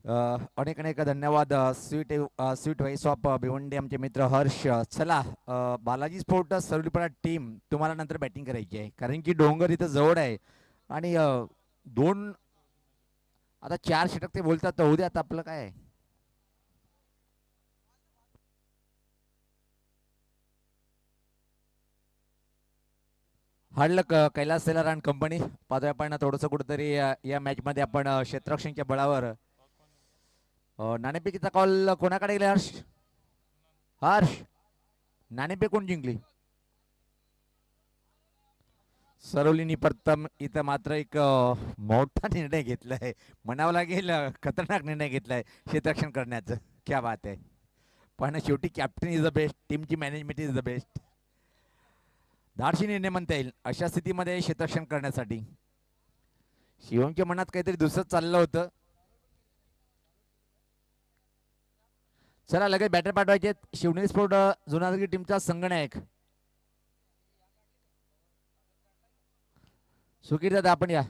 अनेक अनेक धन्यवाद. स्वीट व्हॉइस ऑफ भिवंडी आमचे मित्र हर्ष. चला, बालाजी स्पोर्ट सरलीपणा टीम तुम्हाला नंतर बॅटिंग करायची आहे, कारण की डोंगर इथं जवळ आहे. आणि दोन, आता चार षटक ते बोलतात, तर उद्या आता आपलं काय आहे. Hard luck Kailas seller and company. पाहतोय आपण थोडंसं कुठंतरी या मॅचमध्ये आपण क्षेत्ररक्षणच्या बळावर नाणेफेकीचा कॉल कोणाकडे गेला हर्ष? हर्ष, नाणेफेक कोण जिंकली? सरोलीनी प्रथम इथं मात्र एक मोठा निर्णय घेतलाय, म्हणावं लागेल खतरनाक निर्णय घेतलाय क्षेत्ररक्षण करण्याचं. क्या बात आहे. पण शेवटी कॅप्टन इज द बेस्ट, टीमची मॅनेजमेंट इज द बेस्ट. धाडशी निर्णय म्हणता येईल अशा स्थितीमध्ये क्षेत्ररक्षण करण्यासाठी. शिवमच्या मनात काहीतरी दुसरं चाललं होतं. चला, लगेच बॅटर पाठवायचे. शिवनेरी स्पोर्ट जुनागरी टीमचा संगनायक सुकीर दादा, आपण या.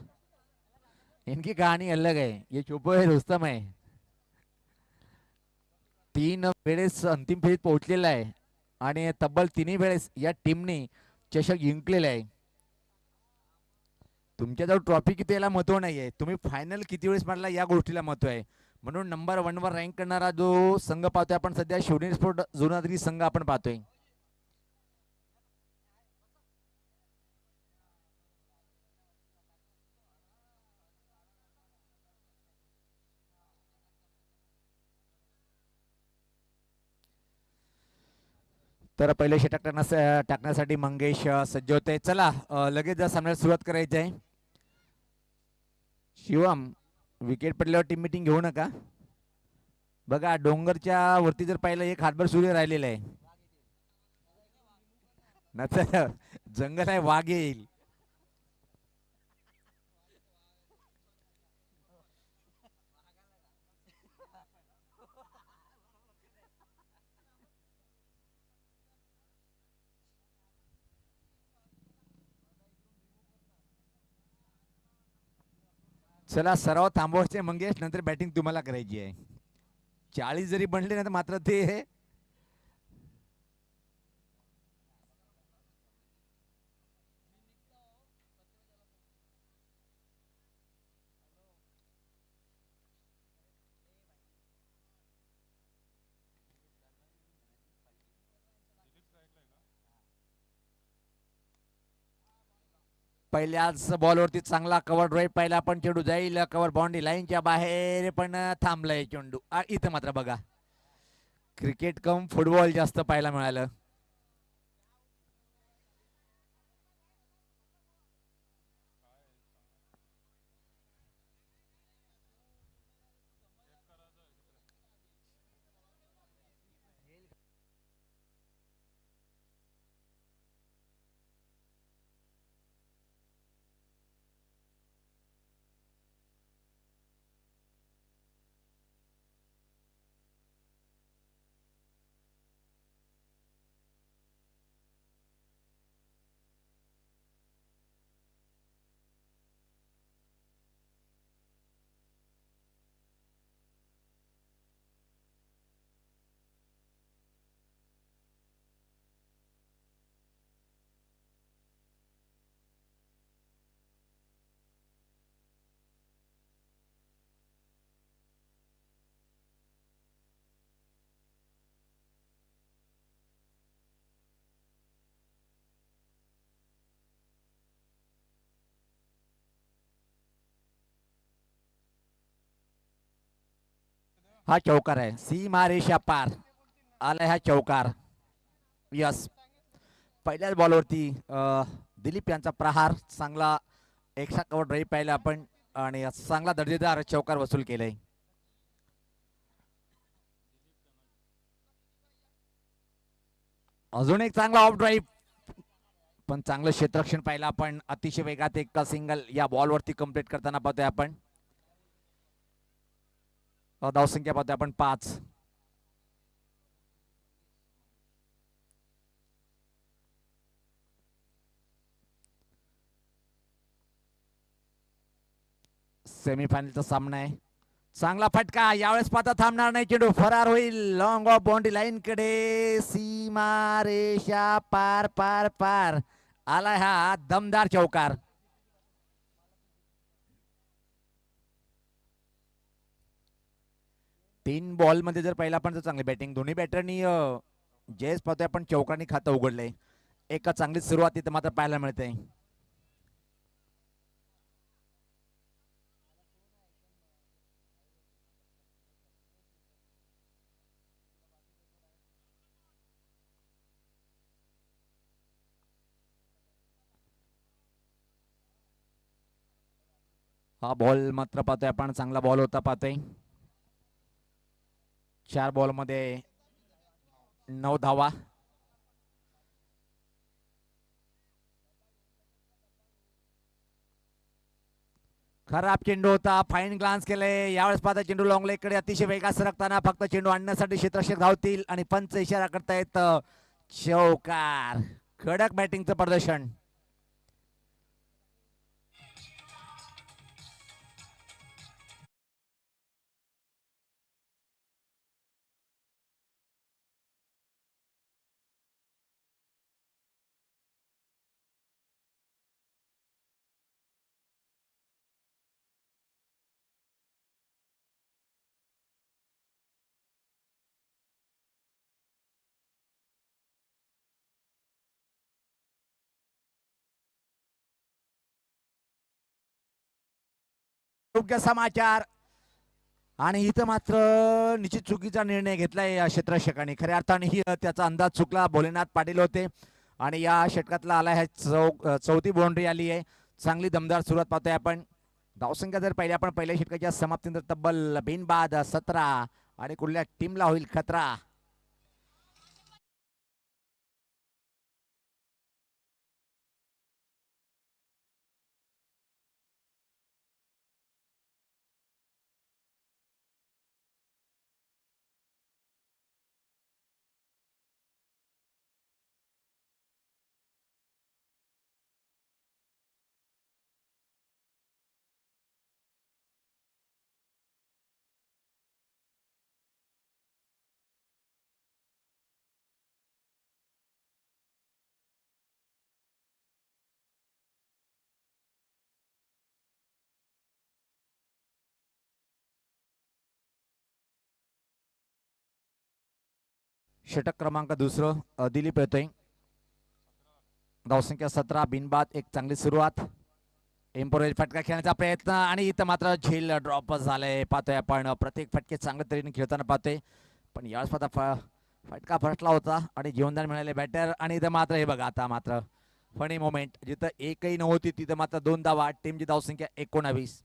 इनकी कहानी अलग है, ये चुप है रुस्तम है. 3 वेळेस अंतिम फेरीत पोहोचलेला आहे आणि तब्बल 3ही वेळेस या टीमने चषक जिंकलेला आहे. तुमच्याजवळ ट्रॉफी किती याला महत्व नाही आहे, तुम्ही फायनल किती वेळेस मारला या गोष्टीला महत्व आहे. म्हणून नंबर 1 वर रँक करणारा जो संघ पाहतोय आपण सध्या, शिवनेरी स्पोर्ट जुनागरी संघ आपण पाहतोय. तर पहिले षटक टाकण्यासाठी मंगेश सज्ज होते. चला, लगेच जर सामन्याला सुरुवात करायची आहे. शिवम, विकेट पडल्यावर टीम मिटिंग घेऊ नका. बघा, डोंगरच्या वरती जर पाहिलं, एक हातभर सूर्य राहिलेला आहे. नंतर जंगल आहे, वाघ येईल. चला, सराव थांबवायचे मंगेश, नंतर बॅटिंग तुम्हाला करायची आहे. 40 जरी बनले ना, तर मात्र ते पहिल्याच बॉलवरती चांगला कव्हर ड्राईव्ह पाहिला, पण चेंडू जाईल कव्हर बाउंड्री लाईनच्या बाहेर, पण थांबलाय चेंडू. इथं मात्र बघा, क्रिकेट कम फुटबॉल जास्त पाहायला मिळालं. हा चौकार आहे, सीमा रेषा पार आलाय हा चौकार. यस, पहिल्याच बॉलवरती दिलीप यांचा प्रहार, चांगला एक्स्ट्रा कव्हर ड्राईव्ह पाहिला आपण, आणि चांगला दर्जेदार चौकार वसूल केलाय. अजून एक चांगला ऑफ ड्राईव्ह, पण चांगलं क्षेत्ररक्षण पाहिलं आपण. अतिशय वेगात एक सिंगल या बॉलवरती कंप्लीट करताना पाहतोय आपण. धावसंख्या पाहतोय आपण 5. सेमीफायनलचा सामना आहे. चांगला फटका यावेळेस पाता थांबणार नाही चेंडू फरार होईल लॉंग ऑफ बाउंड्री लाईन कडे सीमा रेषा पार पार पार आलाय हा दमदार चौकार. तीन बॉल मध्ये जर पहिला पण चांगली बॅटिंग दोन्ही बॅटरनी जयस पाहतोय आपण चौकांनी खातं उघडलंय. एका चांगली सुरुवात इथं मात्र पाहायला मिळते. हा बॉल मात्र पाहतोय आपण चांगला बॉल होता पाहतोय. 4 बॉल मध्ये 9 धावा. खराब चेंडू होता फाईन ग्लान्स केले यावेळेस पाहता चेंडू लॉंग लेग कडे अतिशय वेगात सरकताना फक्त चेंडू आणण्यासाठी क्षेत्ररक्षक धावतील आणि पंच इशारा करतायत चौकार. कडक बॅटिंगचं प्रदर्शन. योग्य समाचार आणि इथं मात्र निश्चित चुकीचा निर्णय घेतलाय या क्षेत्ररक्षकांनी. खऱ्या अर्थाने ही त्याचा अंदाज चुकला. भोलेनाथ पाटील होते आणि या षटकातला आला है चौथी बाउंड्री आली आहे. चांगली दमदार सुरुवात पाहतोय आपण. धावसंख्या जर पाहिली आपण पहिल्या षटकाच्या समाप्तीनंतर तब्बल बिनबाद 17 आणि कुठल्या टीमला होईल खतरा. षटक क्रमांक दुसरं दिलीप येतोय. धावसंख्या 17 बिनबाद एक चांगली सुरुवात. एम्पोरेज फटका खेळण्याचा प्रयत्न आणि इथं मात्र झेल ड्रॉप झालंय पाहतोय आपण. प्रत्येक फटके चांगल्या तऱ्हेने खेळताना पाहतोय पण यावेळेस पाहता फटका फटला होता आणि जीवनदान मिळाले बॅटर आणि इथं मात्र हे बघा आता मात्र फनी मोमेंट जिथं एकही नव्हती तिथं मात्र 2 धावा. टीमची धावसंख्या 19.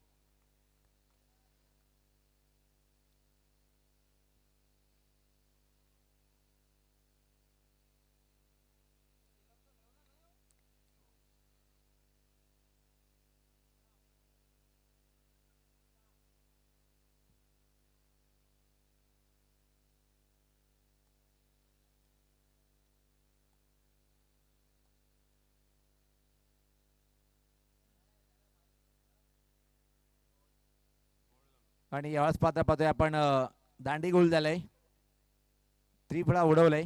आणि यावेळेस पाहता पाहतोय आपण दांडी गोल झालंय. त्रिफळा उडवलंय.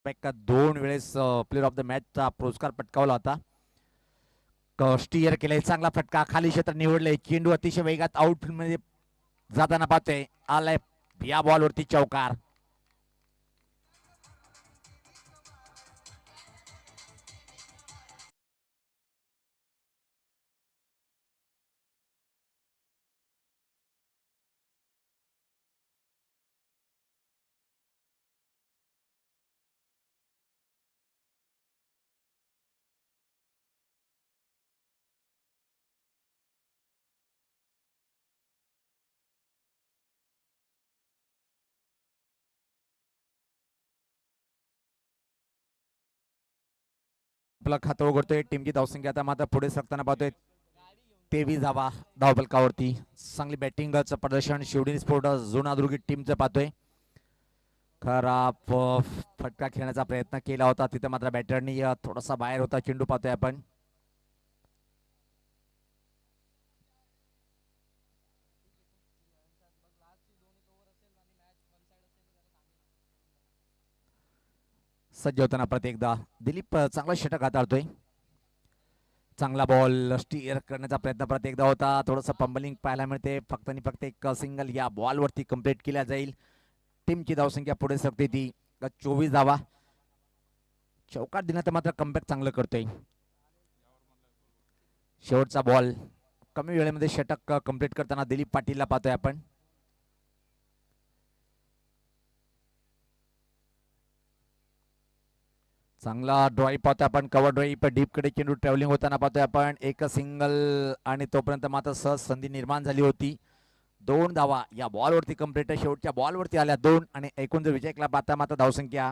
एका 2 वेळेस प्लेअर ऑफ द मॅचचा पुरस्कार पटकावला होता. स्टीयर केलंय चांगला फटका खाली क्षेत्र निवडलंय. चेंडू अतिशय वेगात आउट मध्ये जाताना पाहतोय. आलाय या बॉलवरती चौकार. आपला खातं उघडतोय. टीमची धावसंख्या आता मात्र पुढे सरकताना पाहतोय 23 धावा धावफलकावरती. चांगली बॅटिंगचं प्रदर्शन शिवडी स्पोर्ट जुनादुर्गी टीमचं पाहतोय. खराब फटका खेळण्याचा प्रयत्न केला होता तिथे मात्र बॅटरनी थोडासा बाहेर होता चेंडू पाहतोय आपण. सज्ज होताना प्रत्येकदा दिलीप चांगला षटक हाताळतोय. चांगला बॉल स्टीअर करण्याचा प्रयत्न प्रत्येकदा होता. थोडंसं पंबलिंग पाहायला मिळते. फक्त आणि फक्त एक सिंगल या बॉलवरती कंप्लीट केल्या जाईल. टीमची धावसंख्या पुढे सरकते ती 24 धावा. चौकार दिनात मात्र कमबॅक चांगलं करतोय. शेवटचा बॉल कमी वेळेमध्ये षटक कंप्लीट करताना दिलीप पाटीलला पाहतोय आपण. चांगला ड्रॉईप पाहतोय आपण. कव्हर ड्रॉईप डीप कडे चेंडू ट्रॅव्हलिंग होताना पाहतोय आपण. एक सिंगल आणि तोपर्यंत मात्र सहज संधी निर्माण झाली होती. 2 धावा या बॉलवरती कंप्लीट. शेवटच्या बॉलवरती आल्या 2 आणि एकूण जर विजय केला पाहता मात्र धावसंख्या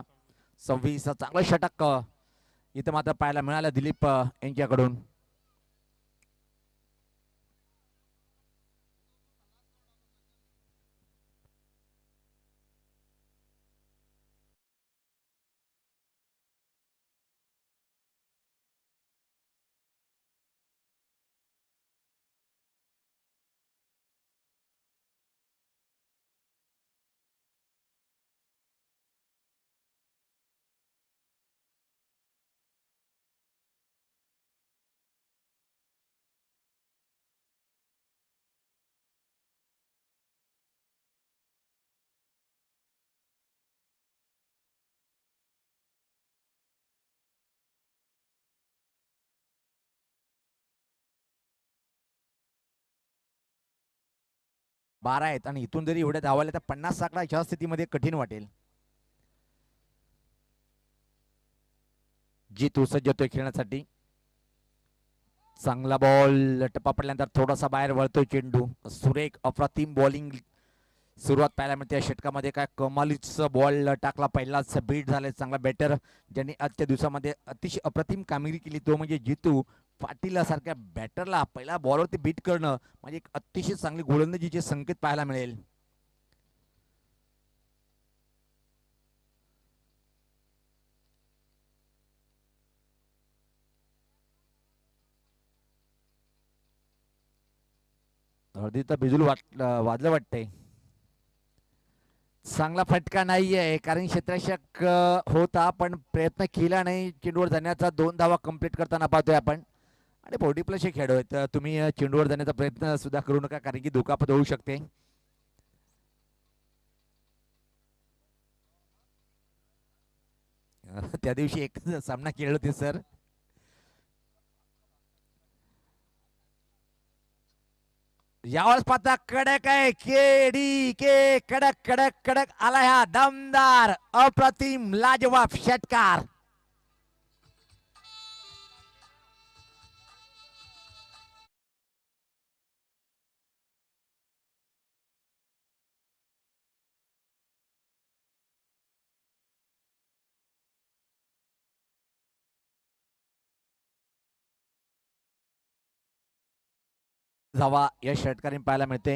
26. चांगलं षटक इथं मात्र पाहायला मिळालं दिलीप यांच्याकडून. बारा आहेत आणि इथून जरी एवढ्या धावाल्या तर 50 आकडा ह्या स्थितीमध्ये कठीण वाटेल. जीतू सज्ज होतोय खेळण्यासाठी. चांगला बॉल टप्पा पडल्यानंतर थोडासा बाहेर वळतोय चेंडू. सुरेख अप्रतिम बॉलिंग सुरुवात पाहायला मिळते. षटकामध्ये काय कमालीचा बॉल टाकला. पहिलाच बीट झालाय. चांगला बॅटर ज्यांनी आजच्या दिवसामध्ये अतिशय अप्रतिम कामगिरी केली तो म्हणजे जीतू पाटील सारख्या बॅटरला पहिल्या बॉलवरती बीट करणं म्हणजे एक अतिशय चांगली गोलंदाजीचे संकेत पाहायला मिळेल. हळदीत बिजुल वाजलं वाटतंय. चांगला फटका नाहीये कारण क्षेत्ररक्षक होता पण प्रयत्न केला नाही चेंडूवर जाण्याचा. 2 धावा कंप्लीट करताना पाहतोय आपण. आणि 40+ खेळ आहेत. तुम्ही चेंडूवर जाण्याचा प्रयत्न सुद्धा करू नका कारण की दुखापत होऊ शकते. त्या दिवशी एक सामना खेळले होते सर. यावेळेस पाहता कडक आहे. केडी के कडक कडक कडक आला ह्या दमदार अप्रतिम लाजवाब षटकार. धावा या षटकाराने पाहायला मिळते.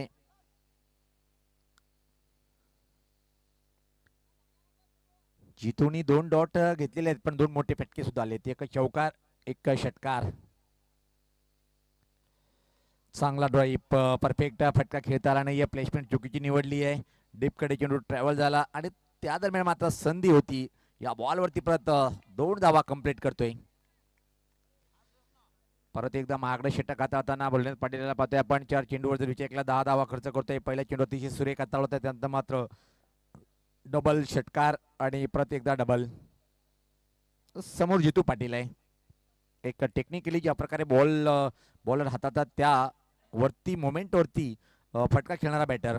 जितूनी 2 डॉट घेतलेले आहेत पण 2 मोठे फटके सुद्धा आले. एक चौकार एक षटकार. चांगला ड्राईव्ह परफेक्ट फटका खेळता आला नाही. प्लेसमेंट चुकीची निवडली आहे. डीपकडे चेंडू ट्रॅव्हल झाला आणि त्या दरम्यान मात्र संधी होती. या बॉलवरती परत 2 धावा कंप्लीट करतोय. परत एकदा महागडे षटक हाताळताना बुलढाणा पाटीलला पाहतोय आपण. 4 चेंडूवर जर विचार केला 10 धावा खर्च करतोय. पहिल्या चेंडू अतिशय सुरेख हाताळत आहे. त्यानंतर मात्र डबल षटकार आणि परत एकदा डबल. समोर जितू पाटील आहे. एक टेक्निकली ज्या प्रकारे बॉलर हाताळतात त्या वरती मोमेंट वरती फटका खेळणारा बॅटर.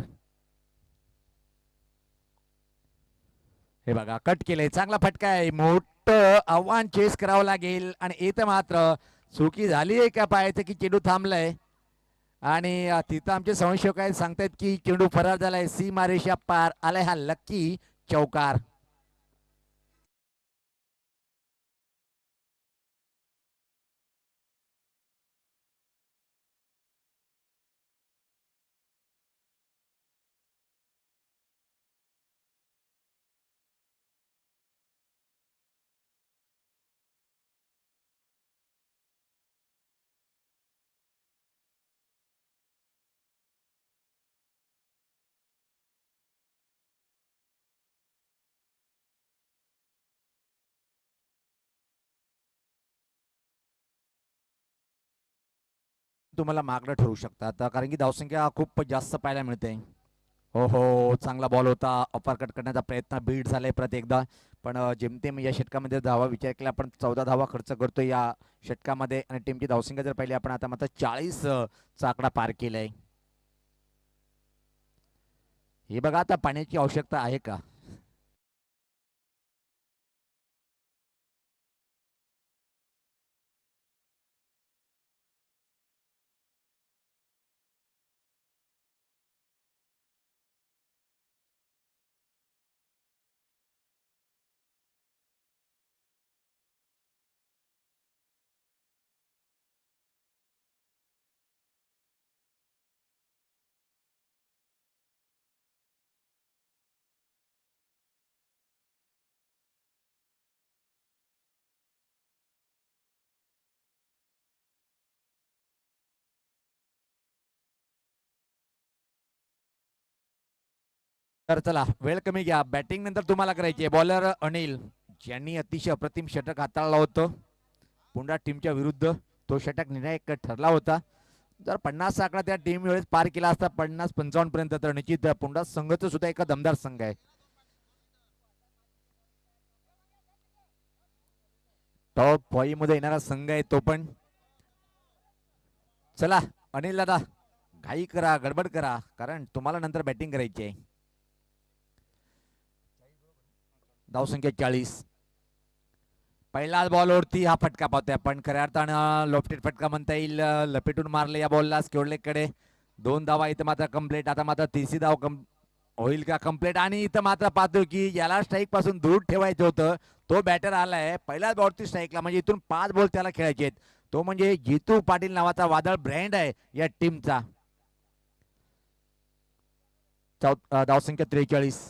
हे बघा कट केलंय. चांगला फटका आहे. मोठं आव्हान चेस करावं लागेल आणि इथं मात्र चुकी झाली आहे का पाहायचं की चेंडू थांबलाय आणि तिथं आमचे संशय काय सांगतायत की चेंडू फरार झालाय. सीमारेषा पार आलाय हा लक्की चौकार. तुम्हाला मागणं ठरू शकतात, कारण की धावसंख्या खूप जास्त पाहायला मिळते. हो हो, चांगला बॉल होता, अपारकट करण्याचा प्रयत्न बीट झालाय परत एकदा. पण जेमतेम या षटकामध्ये धावा विचार केला आपण 14 धावा खर्च करतो या षटकामध्ये आणि टीमची धावसंख्या जर पाहिली आपण आता मात्र 40 चा आकडा पार केलाय. हे बघा आता पाण्याची आवश्यकता आहे का? तर चला वेळ कमी घ्या, बॅटिंग नंतर तुम्हाला करायची आहे. बॉलर अनिल ज्यांनी अतिशय अप्रतिम षटक हाताळलं होतं पुन्हा टीमच्या विरुद्ध, तो षटक निर्णायक ठरला होता. जर 50 आकडा त्या टीम वेळेस पार केला असता 50-55 पर्यंत तर निश्चित पुन्हा संघच सुद्धा एक दमदार संघ आहे. टॉप 5 मध्ये येणारा संघ आहे तो पण. चला अनिल दादा घाई करा, गडबड करा, कारण तुम्हाला नंतर बॅटिंग करायची आहे. धावसंख्या 40. पहिल्याच बॉलवरती हा फटका पाहतोय आपण, खऱ्या अर्थानं लोफ्टेड फटका म्हणता येईल. लपेटून मारले या बॉलला स्क्वेअरलेगकडे. 2 धावा इथं मात्र कंप्लीट. आता मात्र तिसरी धाव होईल का कंप्लीट? आणि इथं मात्र पाहतो की याला स्ट्राईक पासून दूर ठेवायचं होतं, तो बॅटर आलाय पहिल्याच बॉलवरती स्ट्राईकला. म्हणजे इथून 5 बॉल त्याला खेळायचे आहेत. तो म्हणजे जितू पाटील नावाचा वादळ ब्रँड आहे या टीमचा. धावसंख्या 43.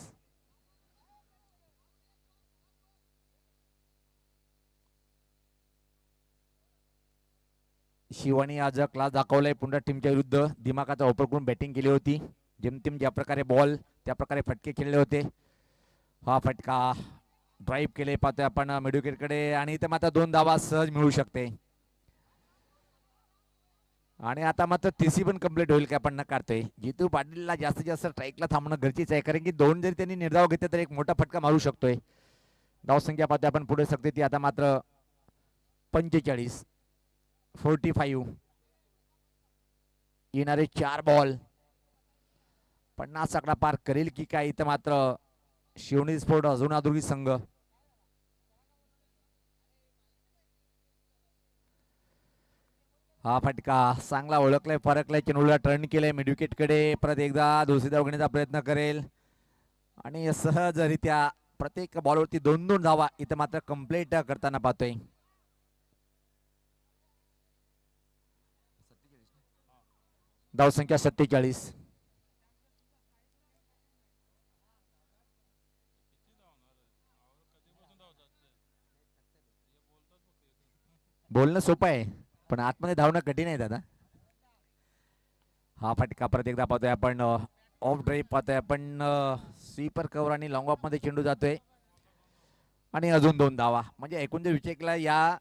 शिवानी आज क्लास दाखवलाय पुन्हा टीमच्या विरुद्ध. दिमागाचा वापर करून बॅटिंग केली होती. जेमतेम ज्या प्रकारे बॉल त्या प्रकारे फटके खेळले होते. हा फटका ड्राईव्ह केले पाहतोय आपण मिडविकेटकडे आणि इथे मात्र 2 धावा सहज मिळू शकते. आणि आता मात्र तिसरी पण कंप्लीट होईल का आपण नकारतोय. जितू पाटीलला जास्तीत जास्त स्ट्राईकला थांबणं गरजेचं आहे, कारण की 2 जरी त्यांनी निर्धाव घेतले तर एक मोठा फटका मारू शकतोय. धावसंख्या पाहतोय आपण पुढे शकते ती आता मात्र 45. 45. येणारे 4 बॉल 50 आकडा पार करेल की काय? इथं मात्र शिवणी स्पोर्ट अजून आदुर्गी संघ. हा फटका चांगला ओळखलाय, फरकलाय, चेंडूला टर्न केलंय मिडविकेटकडे. परत एकदा दुसरी धाव घेण्याचा प्रयत्न करेल आणि सहजरित्या प्रत्येक बॉलवरती 2-2 धावा इथं मात्र कंप्लीट करताना पाहतोय. धावसंख्या 47. बोलणं सोपं आहे पण आतमध्ये धावणं कठीण आहे दादा. हा फटका परत एकदा पाहतोय आपण, ऑफ ड्राईव्ह पाहतोय आपण. स्वीपर कव्हर आणि लॉंग ऑफ मध्ये चेंडू जातोय आणि अजून 2 धावा. म्हणजे एकूण जर विचार केला या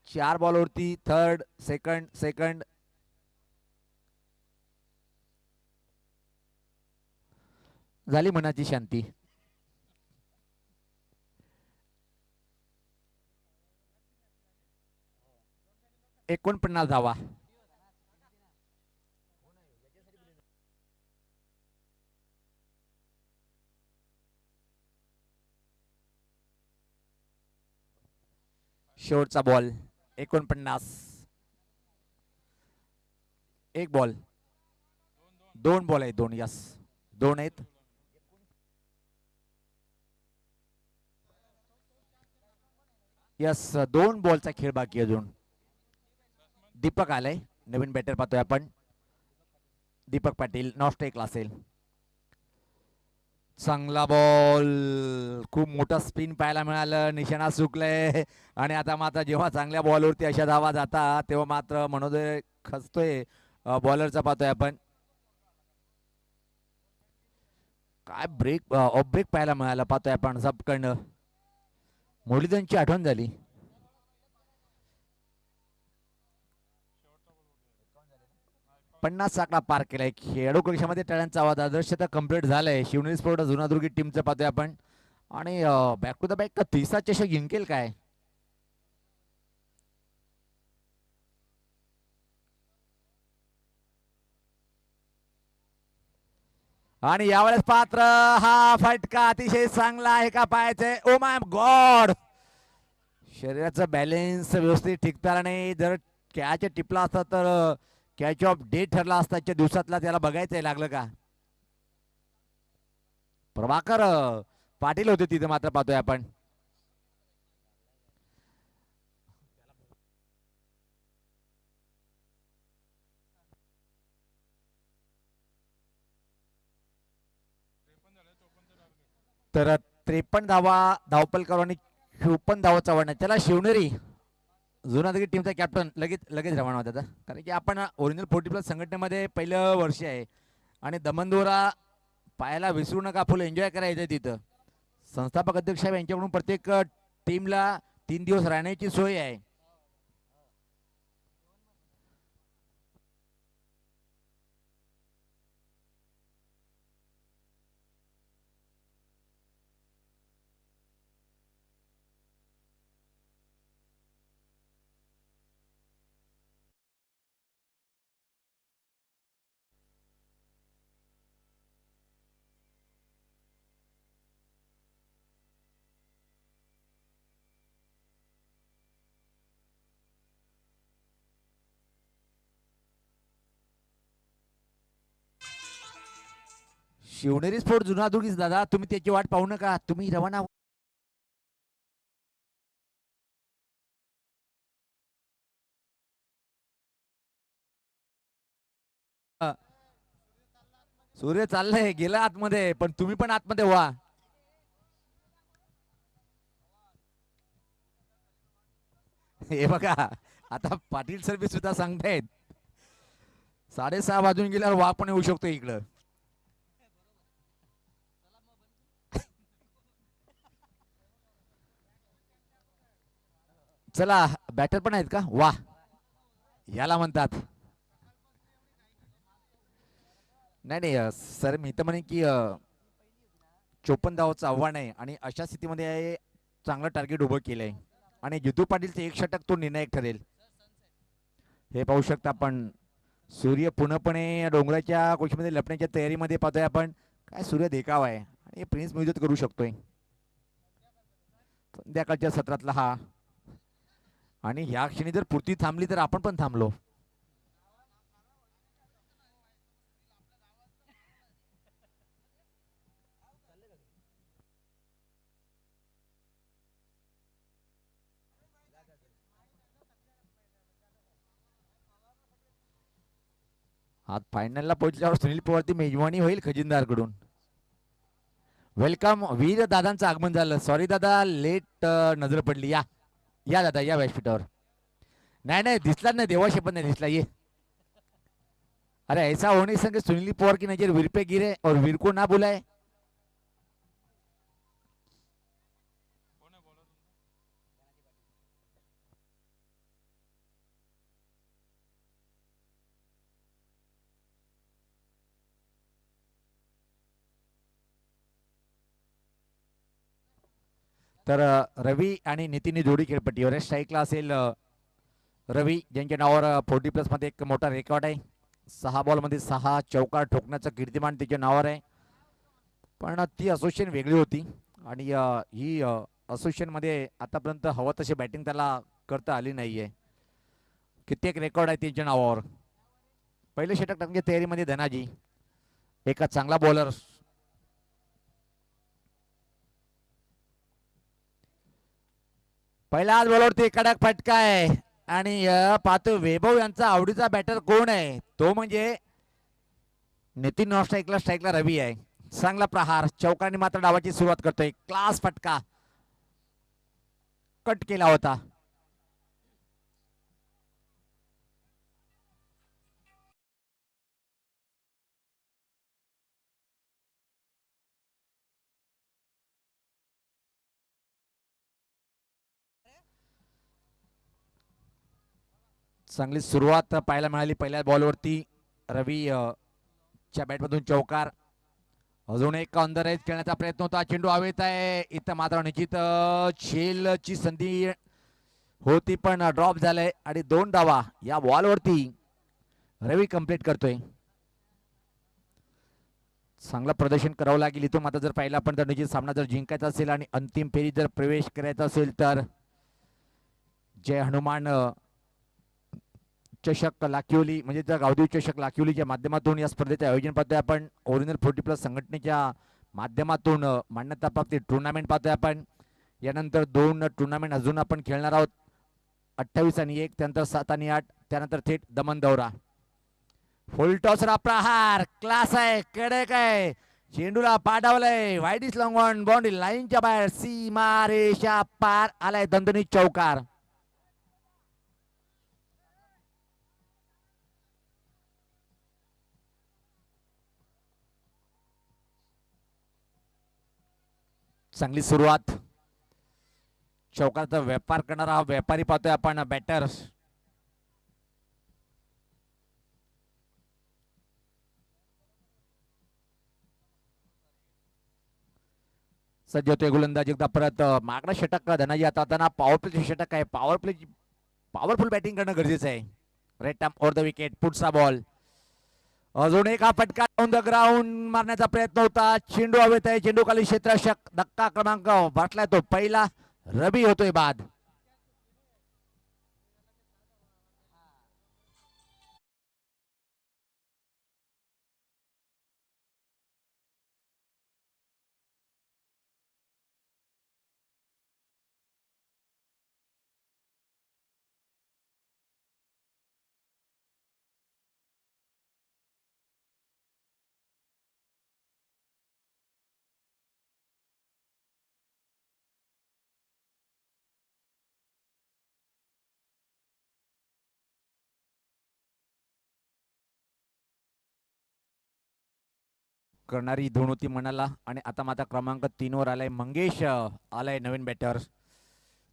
4 बॉलवरती थर्ड सेकंड सेकंड झाली मनाची शांती. 49 धावा. शेवटचा बॉल 49. एक बॉल 2 बॉल आहेत 2. यस 2 आहेत. यस 2 बॉलचा खेळ बाकी अजून. दीपक आलाय नवीन बॅटर पाहतोय आपण. दीपक पाटील नॉस्ट्रेकला असेल. चांगला बॉल, खूप मोठा स्पिन पाहायला मिळालं, निशाणा चुकलंय. आणि आता मात्र जेव्हा चांगल्या बॉलवरती अशा धावा जातात तेव्हा मात्र मनोदय खचतोय बॉलरचा पाहतोय आपण. काय ब्रेक ऑफ ब्रेक पाहायला मिळाला पाहतोय आपण सबकडनं. मुरलीधरनची आठवण झाली. 50 आकडा पार केलाय. खेळाडू कक्षामध्ये टाळ्यांचा आवाज. आदर्शता कंप्लीट झालंय. शिवनेरी स्पोर्ट जुनादुर्गी टीमचं पाहतोय आपण. आणि बॅक टू द बॅक तिसरा चषक जिंकेल काय? आणि यावेळेस पात्र हा फटका अतिशय चांगला आहे का पाहायचंय. ओ माय गॉड, शरीराचा बॅलेन्स व्यवस्थित टिकताना नाही. जर कॅच टिपला असता तर कॅच ऑफ डे ठरला असता. दिवसातला त्याला बघायचंय लागलं का. प्रभाकर पाटील होते तिथे मात्र पाहतोय आपण. तर 53 धावा धावपलकर 54 धावाचा वर्ण. त्याला शिवनेरी जुनादगी टीमचा कॅप्टन लगेच लगेच रवाना होता. कारण की आपण ओरिजिनल 40+ संघटनेमध्ये पहिलं वर्ष आहे आणि दमनदोरा पाहायला विसरू नका. फुल एन्जॉय करायचं तिथं. संस्थापक अध्यक्ष यांच्याकडून प्रत्येक टीमला 3 दिवस राहण्याची सोय आहे. शिवनेरी स्पोर्ट जुनादुर्गीच दादा, तुम्ही त्याची वाट पाहू नका. तुम्ही रवाना. सूर्य चाललंय गेला आतमध्ये, पण तुम्ही पण आतमध्ये व्हा. हे बघा आता पाटील सर बी सुद्धा सांगतायत 6:30 वाजून गेल्यावर वाघ पण येऊ शकतो इकडं. चला बॅटर पण आहेत का? वा, याला म्हणतात. नाही नाही सर, मी तर म्हणे की 54 धावाचं आव्हान आहे आणि अशा स्थितीमध्ये चांगलं टार्गेट उभं केलंय आणि जितू पाटीलचं 1 षटक तो निर्णायक ठरेल. हे पाहू शकता आपण. सूर्य पूर्णपणे डोंगराच्या कुशीमध्ये लपण्याच्या तयारीमध्ये पाहतोय आपण. काय सूर्य देखावा आहे आणि प्रिन्स म्युझिक करू शकतोय संध्याकाळच्या सत्रातला हा. आणि ह्या क्षणी जर पूर्ती थांबली तर आपण पण थांबलो. आज फायनलला पोहोचल्यावर सुनील पवारची मेजवानी होईल खजिनदारकडून. वेलकम. वीर दादांचं आगमन झालं. सॉरी दादा, लेट नजर पडली. या या दादा, या व्यासपीठावर. नाही नाही दिसला नाही, देवाशी पण नाही दिसला. ये. अरे ऐसा होने संगे सुनील पवार की नजर वीर पे गिरे और वीर को ना बुलाए. तर रवी आणि नितीन जोडी खेळपट्टीवर स्ट्राईकला असेल. रवी ज्यांच्या नावावर 40+ मध्ये एक मोठा रेकॉर्ड आहे. 6 बॉलमध्ये 6 चौकार ठोकण्याचं कीर्तिमान त्याच्या नावावर आहे. पण ती असोसिएशन वेगळी होती आणि ही असोसिएशन मध्ये आतापर्यंत हवं तशी बॅटिंग त्याला करता आली नाहीये. कित्येक रेकॉर्ड आहे त्यांच्या नावावर. पहिले षटक टाकण्याच्या तयारीमध्ये धनाजी, एका चांगला बॉलर. पहिल्याच बॉलवरती कडक फटका आहे आणि पाहतो वैभव यांचा आवडीचा बॅटर कोण आहे, तो म्हणजे नितीन. नॉन स्ट्राईकला रवी आहे. चांगला प्रहार, चौकाने मात्र डावाची सुरुवात करतोय. क्लास फटका कट केला होता. चांगली सुरुवात पाहायला मिळाली पहिल्या बॉलवरती. रवी च्या बॅटमधून चौकार. अजून एक ऑन द रेस खेळण्याचा प्रयत्न होता. चेंडू हवेत आहे. इथं मात्र निश्चित झेलची संधी होती पण ड्रॉप झालंय आणि 2 धावा या बॉलवरती रवी कंप्लीट करतोय. चांगलं प्रदर्शन करावं लागेल इथून मात्र जर पाहिलं आपण तर निश्चित सामना जर जिंकायचा असेल आणि अंतिम फेरीत जर प्रवेश करायचा असेल तर जय हनुमान चषक लाखिवली म्हणजे जर गावदेवी चषक लाखिवलीच्या माध्यमातून या स्पर्धेचे आयोजन पाहतोय आपण. ओरिजिनल 40+ संघटनेच्या माध्यमातून मान्यता प्राप्त टुर्नामेंट पाहतोय आपण. यानंतर 2 टुर्नामेंट अजून आपण खेळणार आहोत. 28 आणि 1, त्यानंतर 7 आणि 8, त्यानंतर थेट दमन दौरा. फुल टॉसर प्रहार क्लास आहे, कडक आहे. चेंडूला पाठवलंय वाईट इस लॉंग ऑन बाउंड्री लाईनच्या बाहेर सीमा रेषा पार आलाय. दणदणीत चौकार. चांगली सुरुवात. चौकाचा व्यापार करणारा हा व्यापारी पाहतोय आपण बॅटर. सज्ज होते गोलंदाज. एकदा परत मागणं षटक धनाजी आता पॉवर प्ले षटक आहे. पॉवरफुल बॅटिंग करणं गरजेचं आहे. Right arm over the wicket. पुढचा बॉल. अजून एक हा फटका ऑन द ग्राउंड मारण्याचा प्रयत्न होता. चेंडू हवेत आहे. चेंडू खाली क्षेत्ररक्षक. धक्का क्रमांक वाटलाय तो पहिला. रवी होतोय बाद. करणारी धुन होती मनाला आणि आता माता क्रमांक 3 वर आलाय मंगेश. आलाय नवीन बॅटर.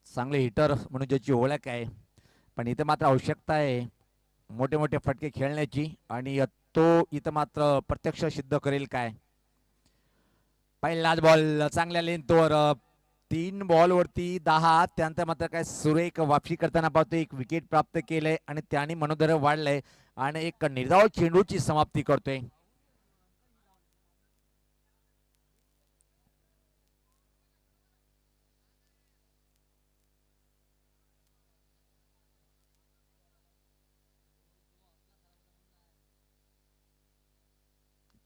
चांगले हिटर म्हणून ज्याची ओळख आहे. पण इथं मात्र आवश्यकता आहे मोठे मोठे फटके खेळण्याची आणि तो इथं मात्र प्रत्यक्ष सिद्ध करेल काय. पहिलाच बॉल चांगल्या लेंथवर. 3 बॉलवरती 10. त्यानंतर मात्र काय सुरेख वापसी करताना पाहतो. एक विकेट प्राप्त केलंय आणि त्याने मनोधैर्य वाढलंय आणि एक निर्धाव चेंडूची समाप्ती करतोय.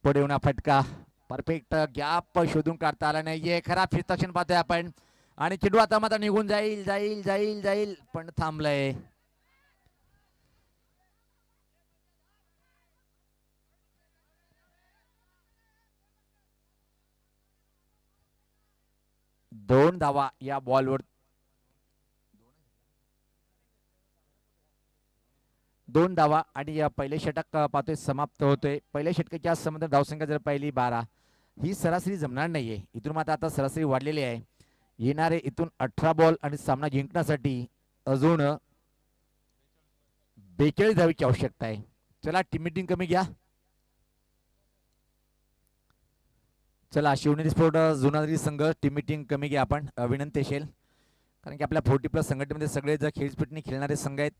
पुढे येऊन फटका. परफेक्ट गॅप शोधून काढता आला नाहीये. खराब क्षेत्ररक्षण पाहतोय आपण आणि चेंडू आता मात्र निघून जाईल जाईल जाईल जाईल पण थांबलंय. दोन धावा या बॉलवर. 2 धावा आणि या पहिले षटक पाहतोय समाप्त होतोय. पहिल्या षटकाच्या संबंध धावसंख्या जर पाहिली 12. ही सरासरी जमणार नाहीये. इथून मात्र आता सरासरी वाढलेली आहे. येणारे इथून 18 बॉल आणि सामना जिंकण्यासाठी अजून 42 धावेची आवश्यकता आहे. चला टीम मीटिंग कमी घ्या. चला शिवनेरी स्पोर्ट जुनारी संघ टीम मीटिंग कमी घ्या आपण. विनंती असेल कारण की आपल्या 40+ संघटनेमध्ये सगळे जर खेळपट्टीने खेळणारे संघ आहेत.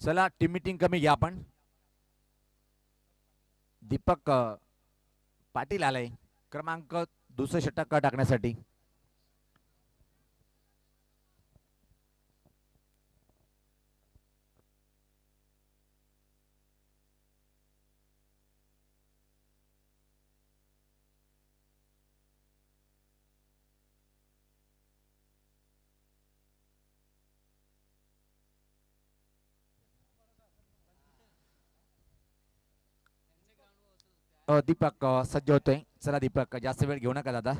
चला टीम मीटिंग कमी घ्या आपण. दीपक पाटील आलाय क्रमांक 2 षटक टाकण्यासाठी. दीपक सज्ज होतोय. चला दीपक जास्त वेळ घेऊ नका दादा.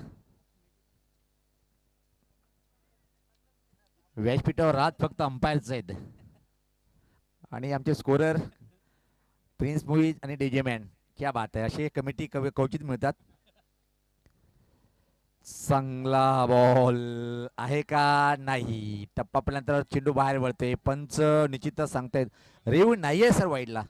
व्यासपीठावर राहत फक्त अंपायर्स आहेत आणि आमचे स्कोरर प्रिन्स मुईज आणि डीजे मॅन. क्या बात आहे. असे कमिटी क्वचित मिळतात. चांगला बॉल आहे का नाही. टप्पा पडल्यानंतर चेंडू बाहेर वळते. पंच निश्चितच सांगतायत रेव्ह नाहीये सर वाईडला.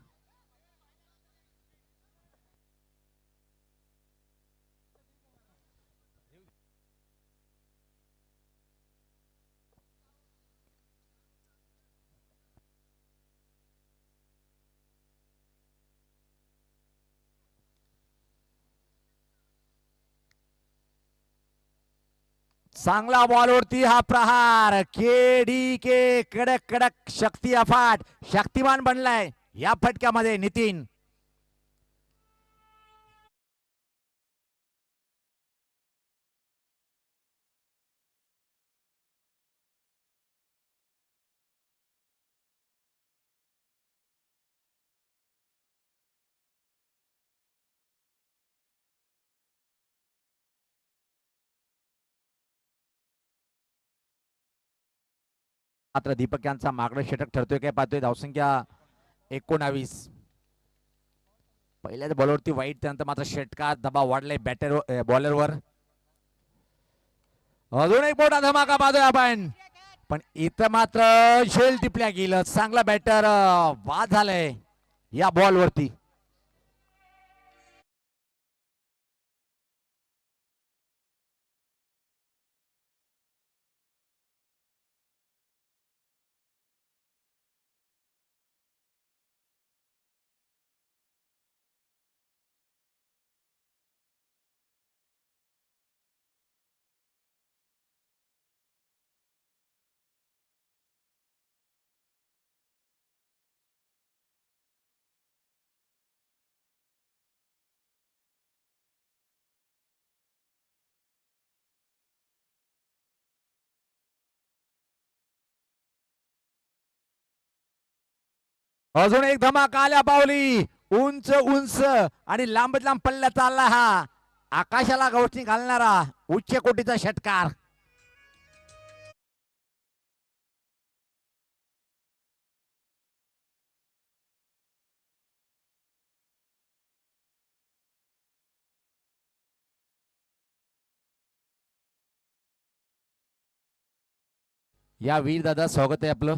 चांगला बॉलवरती हा प्रहार. केडी के कडक कडक शक्ती अफाट शक्तिमान बनलाय या फटक्यामध्ये नितीन. मात्र दीपक यांचा मागणं षटक ठरतोय काय पाहतोय. धावसंख्या 19. पहिल्याच बॉलवरती वाईट त्यानंतर मात्र षटकार दबाव वाढलाय बॅटर बॉलरवर. अजून एक मोठा धमाका पाहतोय आपण. पण इथं मात्र झेल टिपल्या गेलं. चांगला बॅटर बाद झालाय या बॉलवरती. अजून एक धमाका आल्या पावली. उंच उंच आणि लांब लांब पल्ला चालला हा आकाशाला गवसणी घालणारा उच्च कोटीचा षटकार. या वीर दादा स्वागत आहे आपलं.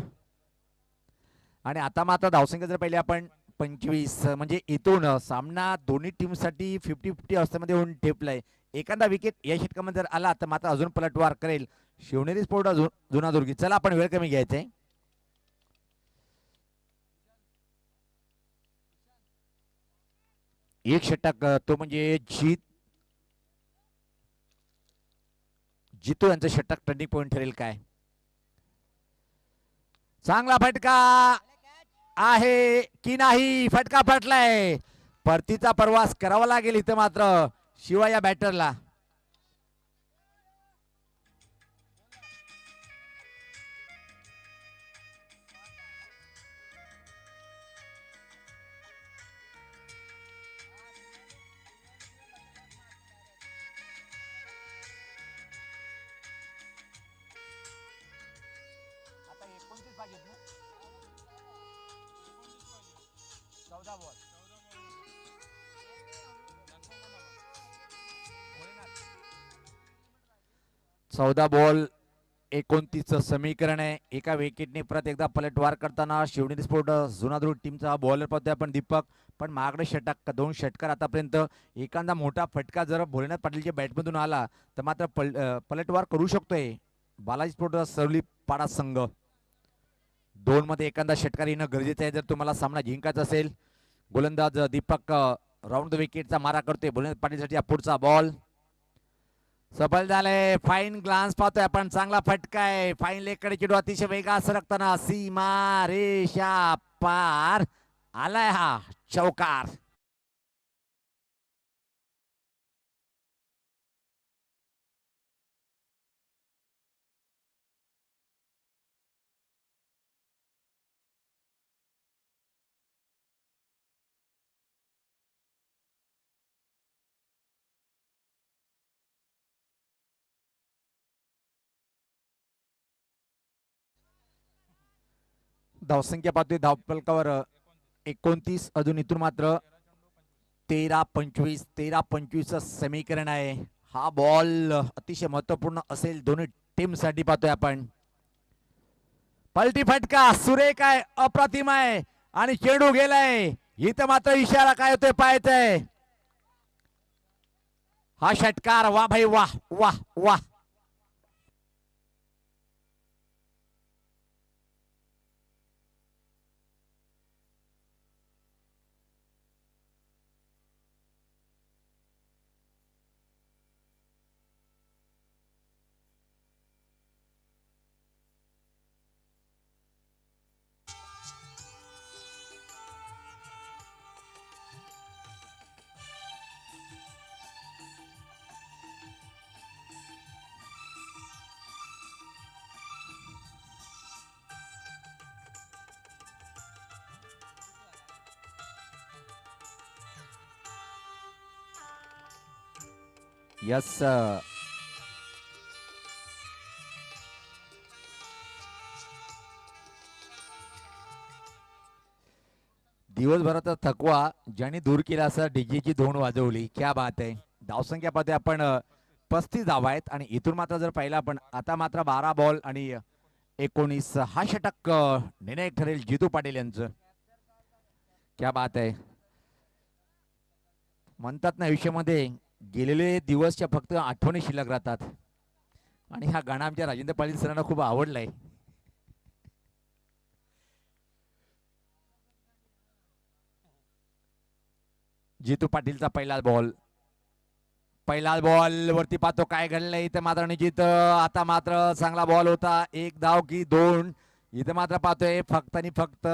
आणि आता मात्र धावसंख्या जर पहिले आपण 25 म्हणजे इथून सामना दोन्ही टीमसाठी 50-50 अवस्थेमध्ये होऊन ठेपलाय. एखादा विकेट या षटकामध्ये जर आला तर मात्र अजून पलटवार करेल शिवनेरी स्पोर्ट जुनादुर्गी. चला आपण वेळ कमी घ्यायचंय. एक षटक तो म्हणजे जितू यांचं षटक टर्निंग पॉइंट ठरेल काय. चांगला फटका आहे की नाही. फटका फटलाय. परतीचा प्रवास करावा लागेल इथं मात्र शिवाय या बॅटरला. चौदा बॉल 29 समीकरण आहे. एका विकेटने परत एकदा पलटवार करताना शिवनेरी स्पोर्ट जुनादुर्ग टीमचा बॉलर पाहतोय आपण दीपक. पण महागडे षटक 2 षटकार आतापर्यंत. एखादा मोठा फटका जर भोलेनाथ पाटीलच्या बॅटमधून आला तर मात्र पलटवार करू शकतोय बालाजी स्पोर्ट सरवली पाडा संघ. 2 मध्ये एखादा षटकार येणं गरजेचं आहे जर तुम्हाला सामना जिंकायचा असेल. गोलंदाज दीपक राऊंड द विकेटचा मारा करतोय. भोलेनाथ पाटीलसाठी पुढचा बॉल सफल झालंय. फाईन ग्लान्स पाहतोय आपण. चांगला फटका आहे. फाईन लेगकडे चेंडू अतिशय वेगा सरकताना सीमा रेषा पार आलाय हा चौकार. धावसंख्या पाहतोय धावफलकावर 29. अजून इथून मात्र 13-25 13-25 समीकरण आहे. हा बॉल अतिशय महत्वपूर्ण असेल दोन्ही टीम साठी. पाहतोय आपण पलटी फटका सुरेख आहे, अप्रतिम आहे आणि चेंडू गेलाय. इथं मात्र इशारा काय होतोय पाहायचंय. हा षटकार वा भाई वाह वाह वाह. यस दिवसभराचा थकवा ज्याने दूर केला असं डीजेची धून वाजवली. क्या बात आहे. धावसंख्या पाहते आपण 35 धावा आहेत आणि इथून मात्र जर पाहिलं आपण आता मात्र 12 बॉल आणि 19. हा षटक निर्णायक ठरेल जितू पाटील यांचं. क्या बात आहे. म्हणतात ना आयुष्यामध्ये गेलेले दिवसच्या फक्त आठवणी शिल्लक राहतात आणि हा गाणं आमच्या राजेंद्र पाटील सरांना खूप आवडलाय. जितू पाटीलचा पहिला बॉल. पहिला बॉल वरती पाहतो काय घडलंय इथे मात्र निश्चित आता मात्र चांगला बॉल होता. एक धाव की दोन. इथे मात्र पाहतोय फक्त आणि फक्त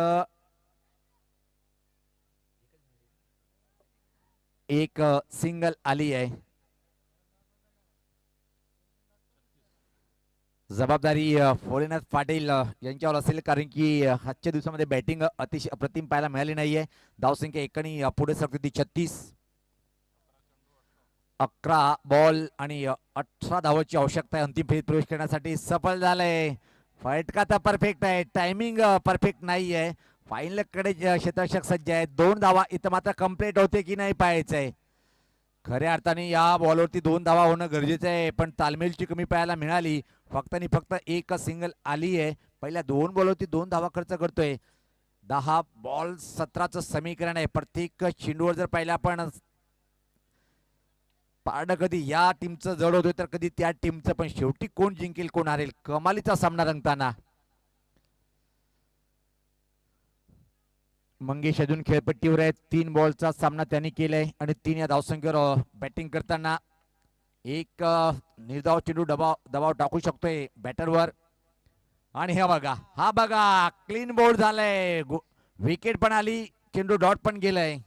एक सिंगल आली आहे. जबाबदारी फोरेनाथ पाटील यांच्यावर असेल कारण की आजच्या दिवसामध्ये बॅटिंग अतिशय अप्रतिम पाहायला मिळाली नाहीये. धावसंख्या एकाने पुढे सरकते 36. 11 बॉल आणि 18 धावांची आवश्यकता आहे अंतिम फेरीत प्रवेश करण्यासाठी. सफल झालंय. फटका तर परफेक्ट आहे, टायमिंग परफेक्ट नाही आहे. फायनल कडे क्षेत्ररक्षक सज्ज आहे. 2 धावा इथं मात्र कंप्लीट होते की नाही पाहायचंय. खऱ्या अर्थाने या बॉलवरती 2 धावा होणं गरजेचं आहे पण तालमेलची कमी पाहायला मिळाली. फक्त आणि फक्त एक सिंगल आली आहे. पहिल्या 2 बॉलवरती 2 धावा खर्च करतोय. 10 बॉल 17चं समीकरण आहे. प्रत्येक चेंडूवर जर पाहिलं आपण पारड कधी या टीमचं जड होतोय तर कधी त्या टीमचं. पण शेवटी कोण जिंकेल कोण हारेल कमालीचा सामना रंगताना. मंगेश अजून खेळपट्टीवर आहे. 3 बॉलचा सामना त्यांनी केलाय आणि 3 या धावसंख्येवर बॅटिंग करताना एक निर्धाव चेंडू दबाव टाकू शकतोय बॅटरवर. आणि हा बघा क्लीन बोल्ड झालाय. विकेट पण आली, चेंडू डॉट पण गेलाय.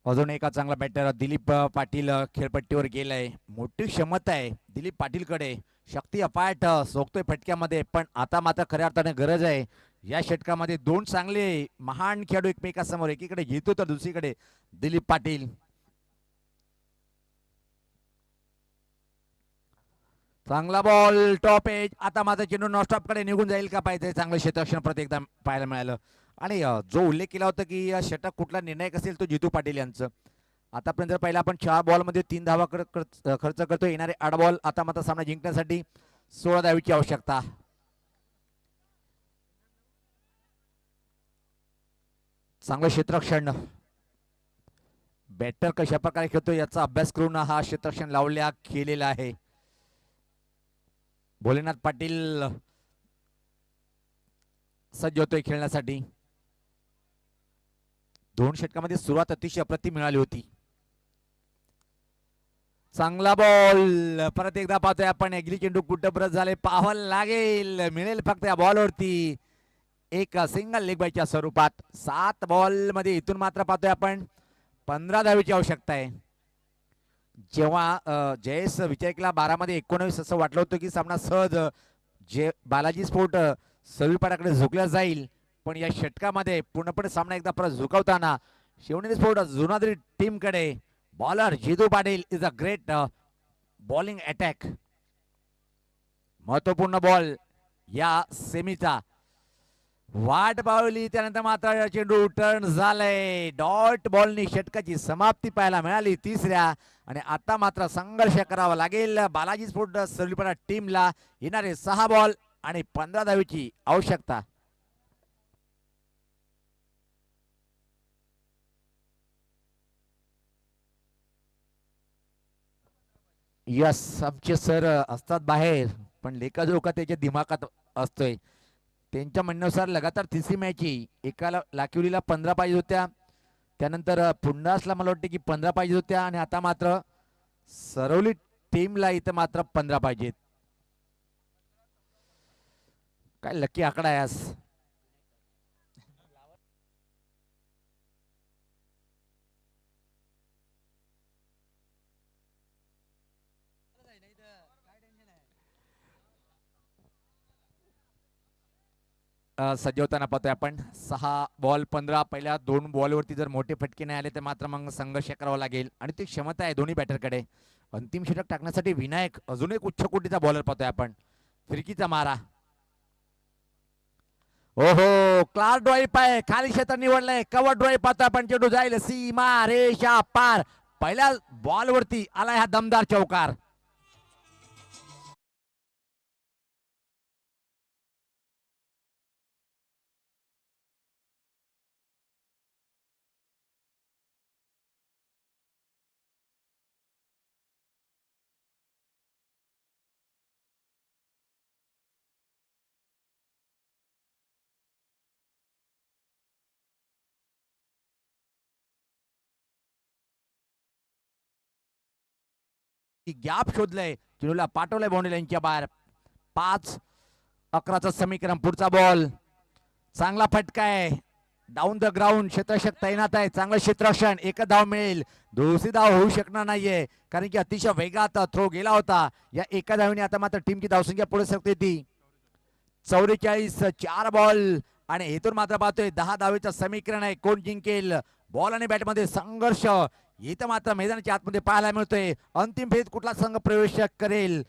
अजून एका चांगला बॅटर दिलीप पाटील खेळपट्टीवर गेलाय. मोठी क्षमता आहे दिलीप पाटीलकडे. शक्ती अफाट सोकतोय फटक्यामध्ये पण आता मात्र खऱ्या अर्थाने गरज आहे. या षटकामध्ये 2 चांगले महान खेळाडू एकमेकांसमोर. एकीकडे जितू तर दुसरीकडे दिलीप पाटील. चांगला बॉल टॉप एज. आता मात्र चेंडू नॉनस्टॉप कडे निघून जाईल का पाहिजे. चांगलं क्षेत्ररक्षण परत एकदा पाहायला मिळालं. आणि जो उल्लेख केला होता की षटक कुठला निर्णायक असेल तो जितू पाटील यांचं. आतापर्यंत जर पहिला आपण 4 बॉलमध्ये 3 धावा खर्च करतो. येणारे 8 बॉल आता मात्र सामना जिंकण्यासाठी 16 धावीची आवश्यकता. चांगलं क्षेत्ररक्षण. बॅटर कशा प्रकारे खेळतो याचा अभ्यास करून हा क्षेत्ररक्षण लावल्या केलेला आहे. भोलेनाथ पाटील सज्ज होतोय खेळण्यासाठी. 2 षटकामध्ये सुरुवात अतिशय अप्रतिम मिळाली होती. चांगला बॉल परत एकदा पाहतोय आपण. एगली चेंडू कुठं परत झाले पाहावं लागेल. मिळेल फक्त या बॉलवरती एक सिंगल लेग बायच्या स्वरूपात. 7 बॉल मध्ये इथून मात्र पाहतोय आपण 15 धावेची आवश्यकता आहे. जेव्हा जयेश विचारला 12 मध्ये 19 असं वाटलं होतं की सामना सहज जे बालाजी स्पोर्ट सलुपाडाकडे झुकला जाईल, पण या षटकामध्ये पूर्णपणे सामना एकदा परत झुकवताना शिवनेरी स्पोर्ट जुनादरी टीमकडे bowler Jitu Patil is a great bowling attack. महत्वपूर्ण बॉल या सेमीचा वाट पावली त्यानंतर मात्र चेंडू टर्न झालाय. डॉट बॉलनी षटकाची समाप्ती पाहायला मिळाली तिसऱ्या. आणि आता मात्र संघर्ष करावा लागेल बालाजी स्पोर्ट सलुपाडा टीमला. येणारे 6 बॉल आणि 15 धावेची आवश्यकता. यस आमचे सर असतात बाहेर, पण लेखाजोखा त्याच्या दिमागात असतोय. त्यांच्या म्हणण्यानुसार लगातार तिसरी मॅच एकाला लाकिवलीला 15 पाहिजे होत्या, त्यानंतर पुन्नासला मला वाटतं की 15 पाहिजे होत्या, आणि आता मात्र सरवली टीमला इथं मात्र 15 पाहिजेत. काय लकी आकडा आहे आज. सजवताना पाहतोय आपण 6 बॉल 15. पहिल्या 2 बॉलवरती जर मोठे फटके नाही आले तर मात्र मग संघर्ष करावा लागेल, आणि ती क्षमता आहे दोन्ही बॅटरकडे. अंतिम षटक टाकण्यासाठी विनायक अजून एक उच्च कोटीचा बॉलर पाहतोय आपण. फिरकीचा मारा. ओहो क्लास ड्राईव्ह आहे, खाली क्षेत्र निवडलंय. कव्हर ड्राईव्ह पाहतोय आपण. चेंडू जाईल सीमा रेषा पार. पहिल्या बॉलवरती आलाय हा दमदार चौकार. गॅप शोधलंय, चेंडूला पाठवलंय बाउंड्री लाईनच्या बाहेर. 5-11चं समीकरण. पुढचा बॉल चांगला फटका आहे. डाऊन द ग्राउंड क्षेत्ररक्षक तैनात आहे. चांगलं क्षेत्ररक्षण. एक धाव मिळेल, दुसरी धाव होऊ शकणार नाहीये, कारण की अतिशय वेगात थ्रो गेला होता. या एका धावीने आता मात्र टीमची धावसंख्या पुढे सरकते ती 44. 4 बॉल आणि इथून मात्र पाहतोय 10 धावेचं समीकरण आहे. कोण जिंकेल. बॉल आणि बॅटमध्ये संघर्ष इथं मात्र मैदानाच्या आतमध्ये पाहायला मिळतोय. अंतिम फेज कुठला संघ प्रवेश करेल.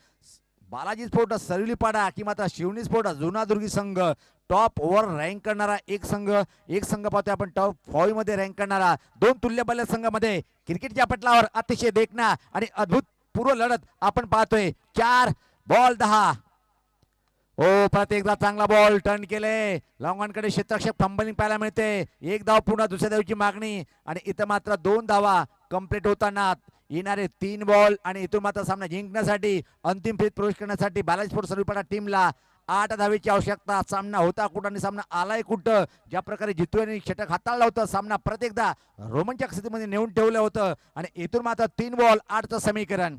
बालाजी स्पोर्ट सरवलीपाडा की मात्र शिवनी स्पोर्ट जुनादुर्गी संघ. टॉप ओव्हर रँक करणारा एक संघ पाहतोय आपण. टॉप 5 मध्ये रँक करणारा 2 तुल्यबल संघामध्ये क्रिकेटच्या पटलावर अतिशय देखणा आणि अद्भुत पूर्व लढत आपण पाहतोय. 4 बॉल 10. हो परत एकदा चांगला बॉल टर्न केले. लॉंगॉनकडे क्षेत्ररक्षक फंबलिंग पाहायला मिळते. एक धाव पुन्हा दुसऱ्या धावची मागणी, आणि इथं मात्र 2 धावा कंप्लीट होताना येणारे 3 बॉल. आणि इथून मात्र सामना जिंकण्यासाठी अंतिम फेज प्रवेश करण्यासाठी बालाजी स्पोर्ट्स सलुपाडा टीमला 8 धावेची आवश्यकता. सामना होता कुठं आणि सामना आलाय कुठं. ज्या प्रकारे जितू यांनी षटक हाताळलं होतं, सामना परत एकदा रोमांचक स्थितीमध्ये नेऊन ठेवलं होतं. आणि इथून मात्र 3 बॉल 8चं समीकरण.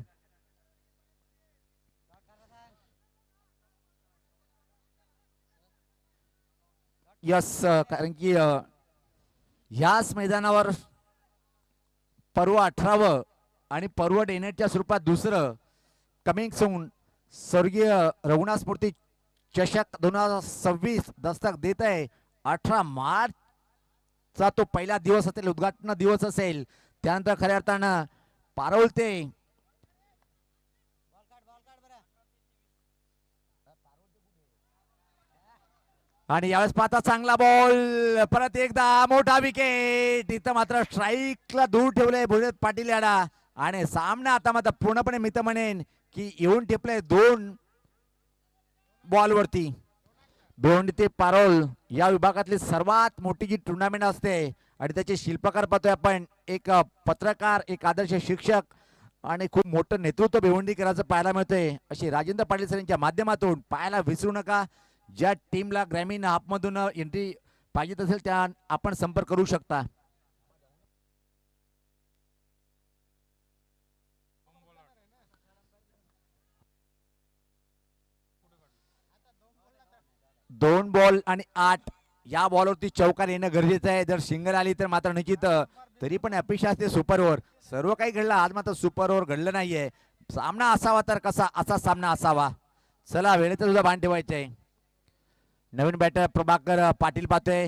यस कारण की ह्याच मैदानावर पर्व 18व आणि पर्व डेनेटच्या स्वरूपात दुसरं कमिंग सून स्वर्गीय रघुनाथ स्फूर्ती चषक 2026 दस्तक देत आहे. 18 मार्चचा तो पहिला दिवस असेल, उद्घाटन दिवस असेल. त्यानंतर खऱ्या अर्थानं पारवलते आणि यावेळेस पाहता चांगला बॉल. परत एकदा मोठा विकेट. इथं मात्र स्ट्राईकला दूर ठेवलंय भुजत पाटील याडा, आणि सामना आता मात्र पूर्णपणे मी तर म्हणेन की येऊन ठेपलंय 2 बॉलवरती. भिवंडी ते पारोल या विभागातली सर्वात मोठी जी टुर्नामेंट असते, आणि त्याचे शिल्पकार पाहतोय आपण. एक पत्रकार, एक आदर्श शिक्षक आणि खूप मोठं नेतृत्व भिवंडीकरांचं पाहायला मिळतंय. अशी राजेंद्र पाटील सर यांच्या माध्यमातून पाहायला विसरू नका. ज्या टीमला ग्रामीण हाफमधून एंट्री पाहिजे असेल त्या आपण संपर्क करू शकता. 2 बॉल आणि 8 या बॉलवरती चौकार येणं गरजेचं आहे. जर सिंगल आली तर मात्र निश्चित तरी पण अपेक्षा असते सुपर ओव्हर. सर्व काही घडलं, आज मात्र सुपर ओव्हर घडलं नाहीये. सामना असावा तर कसा असा सामना असावा. चला वेळेचं सुद्धा भान ठेवायचं आहे. नवीन बॅटर प्रभाकर पाटील पाहतोय,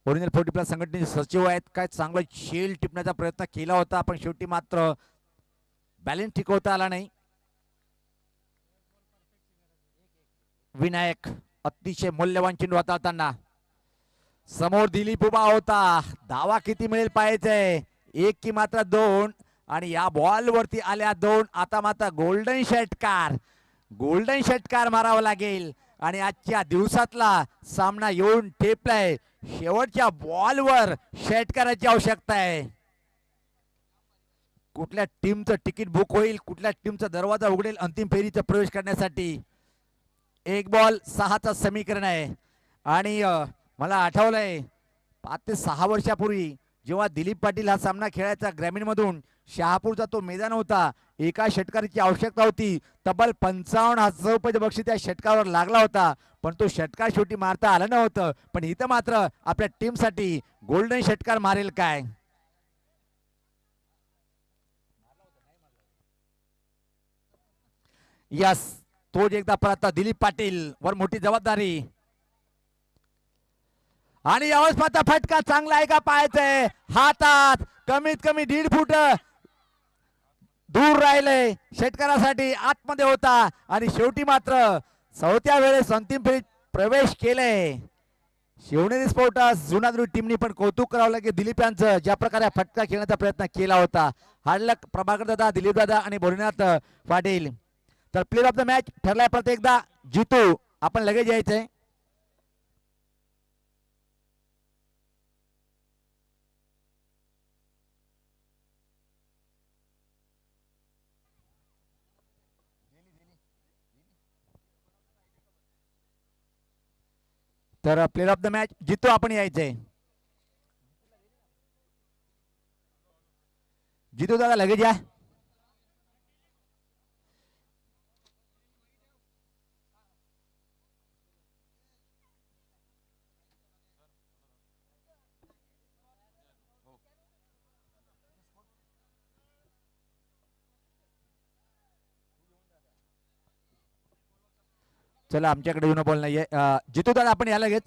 ओरिजिनल 40+ संघटनेचे सचिव आहेत. काय चांगलं शेल टिपण्याचा प्रयत्न केला होता पण शेवटी मात्र बॅलन्स टिकवता आला नाही. विनायक अतिशय मूल्यवान चेंडू हाताळताना समोर दिलीप उभा होता. धावा किती मिळेल पाहायचंय, एक की मात्र 2 आणि या बॉल वरती आल्या 2. आता मात्र गोल्डन षटकार, गोल्डन षटकार मारावा लागेल आणि आजच्या दिवसातला सामना येऊन ठेपलाय. शेवटच्या बॉलवर षटकाराची आवश्यकता आहे. कुठल्या टीमचं तिकीट बुक होईल, कुठल्या टीमचा दरवाजा उघडेल अंतिम फेरीचा प्रवेश करण्यासाठी. 1 बॉल 6चं समीकरण आहे आणि मला आठवलंय 5 ते 6 वर्षापूर्वी जेव्हा दिलीप पाटील हा सामना खेळायचा ग्रामीणमधून, शहापूरचा तो मैदान होता. एका षटकाराची आवश्यकता होती. तब्बल 55,000 रुपयाचं बक्षीस त्या षटकावर लागला होता पण तो षटकार शेवटी मारता आलं नव्हतं. पण इथं मात्र आपल्या टीमसाठी गोल्डन षटकार मारेल काय. यस, तोच एकदा परत दिलीप पाटील वर मोठी जबाबदारी आणि अवस्थाचा फटका चांगला आहे का पाहायचंय. हातात कमीत कमी 1.5 फूट दूर राहिले, षटकारासाठी आतमध्ये होता आणि शेवटी मात्र 4थ्या वेळेस अंतिम फेरीत प्रवेश केले. शिवनेरी स्पोर्ट्स जुनादुरी टीमने पण कौतुक करावं लागेल दिलीप यांचं, ज्या प्रकारे फटका खेळण्याचा प्रयत्न केला होता. हार्डलक प्रभाकर दादा, दिलीप दादा आणि भोलेनाथ पाटील. तर प्लेयर ऑफ द मॅच ठरलाय परत एकदा जितू. आपण लगेच यायचंय. तर प्लेयर ऑफ द मॅच जितू आपण यायचंय. जितू दादा लगेच या. चला आमच्याकडे येऊन बोल नाहीये. जितू दादा आपण या लगेच.